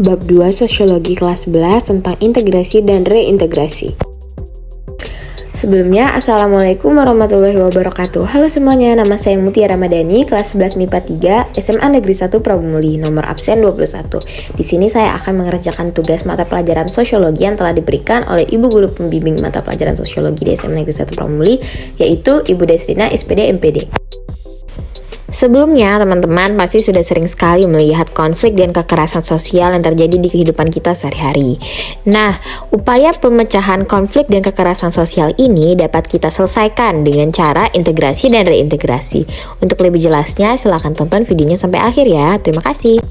Bab 2 Sosiologi kelas 11 tentang integrasi dan reintegrasi. Sebelumnya, Assalamualaikum warahmatullahi wabarakatuh. Halo semuanya, nama saya Mutia Ramadhani, kelas 11 MIPA 3, SMA Negeri 1 Prabumuli, nomor absen 21. Di sini saya akan mengerjakan tugas mata pelajaran sosiologi yang telah diberikan oleh Ibu Guru Pembimbing mata pelajaran sosiologi di SMA Negeri 1 Prabumuli, yaitu Ibu Desrina, SPD, MPD. Sebelumnya, teman-teman pasti sudah sering sekali melihat konflik dan kekerasan sosial yang terjadi di kehidupan kita sehari-hari. Nah, upaya pemecahan konflik dan kekerasan sosial ini dapat kita selesaikan dengan cara integrasi dan reintegrasi. Untuk lebih jelasnya, silakan tonton videonya sampai akhir ya. Terima kasih.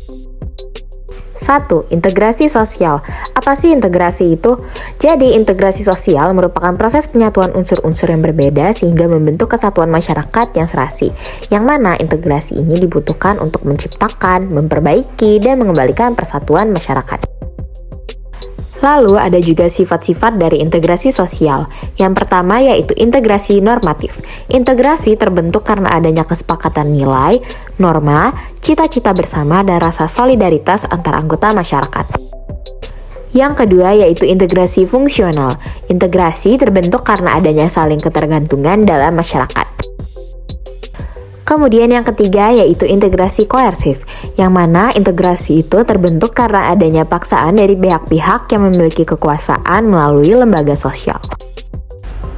1. Integrasi sosial. Apa sih integrasi itu? Jadi, integrasi sosial merupakan proses penyatuan unsur-unsur yang berbeda sehingga membentuk kesatuan masyarakat yang serasi. Yang mana integrasi ini dibutuhkan untuk menciptakan, memperbaiki, dan mengembalikan persatuan masyarakat. Lalu ada juga sifat-sifat dari integrasi sosial. Yang pertama yaitu integrasi normatif. Integrasi terbentuk karena adanya kesepakatan nilai, norma, cita-cita bersama, dan rasa solidaritas antar anggota masyarakat. Yang kedua yaitu integrasi fungsional. Integrasi terbentuk karena adanya saling ketergantungan dalam masyarakat. Kemudian yang ketiga yaitu integrasi koersif, yang mana integrasi itu terbentuk karena adanya paksaan dari pihak-pihak yang memiliki kekuasaan melalui lembaga sosial.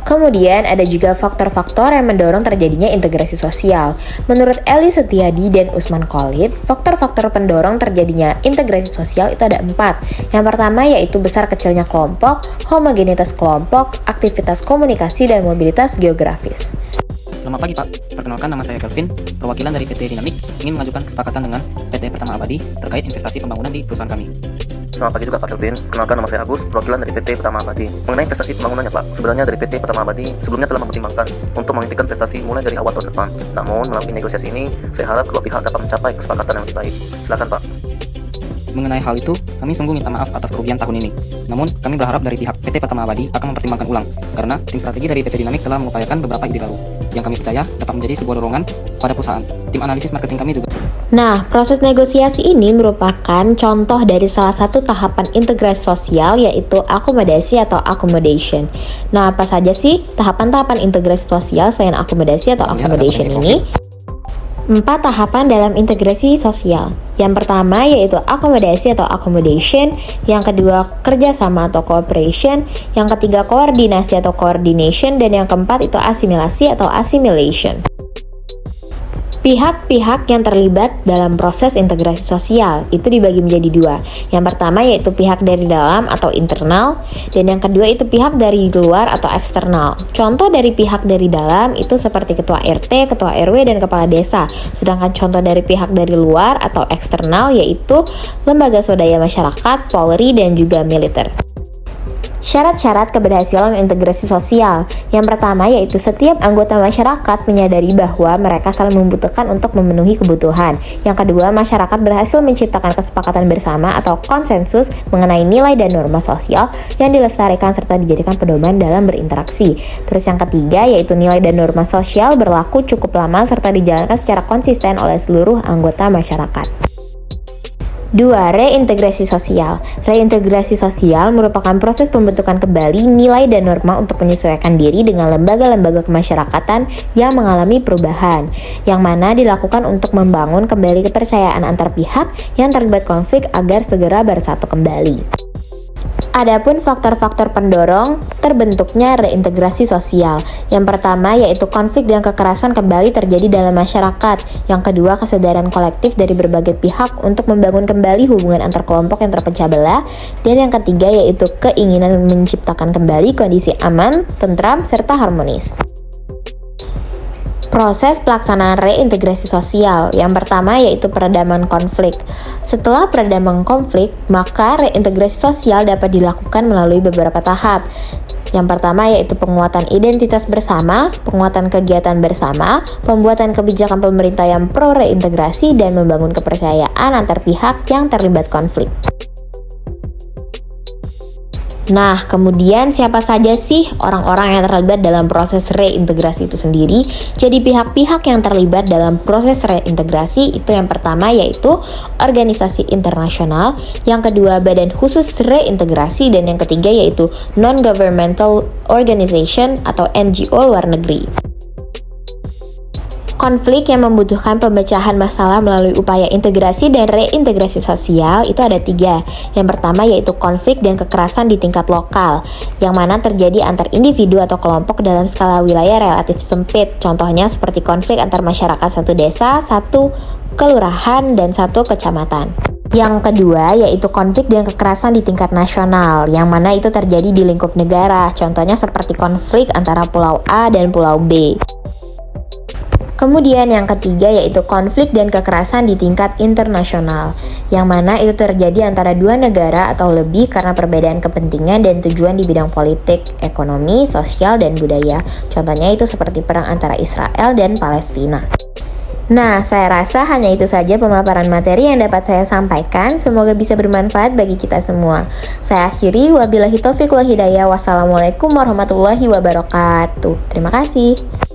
Kemudian ada juga faktor-faktor yang mendorong terjadinya integrasi sosial. Menurut Eli Setiadi dan Usman Khalid, faktor-faktor pendorong terjadinya integrasi sosial itu ada 4. Yang pertama yaitu besar kecilnya kelompok, homogenitas kelompok, aktivitas komunikasi, dan mobilitas geografis. Selamat pagi Pak, perkenalkan nama saya Kelvin, perwakilan dari PT Dinamik, ingin mengajukan kesepakatan dengan PT Pertama Abadi terkait investasi pembangunan di perusahaan kami. Selamat pagi juga Pak Kelvin, perkenalkan nama saya Agus, perwakilan dari PT Pertama Abadi. Mengenai investasi pembangunannya Pak, sebenarnya dari PT Pertama Abadi sebelumnya telah mempertimbangkan untuk menghentikan investasi mulai dari awal tahun depan. Namun melalui negosiasi ini, saya harap kedua pihak dapat mencapai kesepakatan yang lebih baik. Silakan Pak. Mengenai hal itu, kami sungguh minta maaf atas kerugian tahun ini. Namun, kami berharap dari pihak PT Pertama Abadi akan mempertimbangkan ulang, karena tim strategi dari PT Dinamik telah mengupayakan beberapa ide baru, yang kami percaya dapat menjadi sebuah dorongan pada perusahaan. Tim analisis marketing kami juga. Nah, proses negosiasi ini merupakan contoh dari salah satu tahapan integrasi sosial yaitu akomodasi atau accommodation. Nah, apa saja sih tahapan-tahapan integrasi sosial selain akomodasi atau accommodation ini? 4 tahapan dalam integrasi sosial. Yang pertama yaitu akomodasi atau accommodation, yang kedua kerjasama atau cooperation, yang ketiga koordinasi atau coordination, dan yang keempat itu asimilasi atau assimilation. Pihak-pihak yang terlibat dalam proses integrasi sosial itu dibagi menjadi 2. Yang pertama yaitu pihak dari dalam atau internal, dan yang kedua itu pihak dari luar atau eksternal. Contoh dari pihak dari dalam itu seperti ketua RT, ketua RW, dan kepala desa. Sedangkan contoh dari pihak dari luar atau eksternal yaitu lembaga swadaya masyarakat, Polri, dan juga militer. Syarat-syarat keberhasilan integrasi sosial. Yang pertama yaitu setiap anggota masyarakat menyadari bahwa mereka saling membutuhkan untuk memenuhi kebutuhan. Yang kedua, masyarakat berhasil menciptakan kesepakatan bersama atau konsensus mengenai nilai dan norma sosial yang dilestarikan serta dijadikan pedoman dalam berinteraksi. Terus yang ketiga yaitu nilai dan norma sosial berlaku cukup lama serta dijalankan secara konsisten oleh seluruh anggota masyarakat. 2. Reintegrasi sosial. Reintegrasi sosial merupakan proses pembentukan kembali nilai dan norma untuk menyesuaikan diri dengan lembaga-lembaga kemasyarakatan yang mengalami perubahan, yang mana dilakukan untuk membangun kembali kepercayaan antar pihak yang terlibat konflik agar segera bersatu kembali. Adapun faktor-faktor pendorong terbentuknya reintegrasi sosial. Yang pertama yaitu konflik dan kekerasan kembali terjadi dalam masyarakat. Yang kedua, kesadaran kolektif dari berbagai pihak untuk membangun kembali hubungan antar kelompok yang terpecah belah. Dan yang ketiga yaitu keinginan menciptakan kembali kondisi aman, tentram, serta harmonis. Proses pelaksanaan reintegrasi sosial. Yang pertama yaitu peredaman konflik. Setelah peredaman konflik, maka reintegrasi sosial dapat dilakukan melalui beberapa tahap. Yang pertama yaitu penguatan identitas bersama, penguatan kegiatan bersama, pembuatan kebijakan pemerintah yang pro reintegrasi, dan membangun kepercayaan antar pihak yang terlibat konflik. Nah, kemudian siapa saja sih orang-orang yang terlibat dalam proses reintegrasi itu sendiri? Jadi pihak-pihak yang terlibat dalam proses reintegrasi itu yang pertama yaitu organisasi internasional, yang kedua badan khusus reintegrasi, dan yang ketiga yaitu non-governmental organization atau NGO luar negeri. Konflik yang membutuhkan pemecahan masalah melalui upaya integrasi dan reintegrasi sosial itu ada 3. Yang pertama yaitu konflik dan kekerasan di tingkat lokal, yang mana terjadi antar individu atau kelompok dalam skala wilayah relatif sempit. Contohnya seperti konflik antar masyarakat satu desa, satu kelurahan, dan satu kecamatan. Yang kedua yaitu konflik dan kekerasan di tingkat nasional, yang mana itu terjadi di lingkup negara. Contohnya seperti konflik antara Pulau A dan Pulau B. Kemudian yang ketiga yaitu konflik dan kekerasan di tingkat internasional, yang mana itu terjadi antara dua negara atau lebih karena perbedaan kepentingan dan tujuan di bidang politik, ekonomi, sosial, dan budaya. Contohnya itu seperti perang antara Israel dan Palestina. Nah, saya rasa hanya itu saja pemaparan materi yang dapat saya sampaikan. Semoga bisa bermanfaat bagi kita semua. Saya akhiri, wabillahi taufiq wal hidayah. Wassalamualaikum warahmatullahi wabarakatuh. Terima kasih.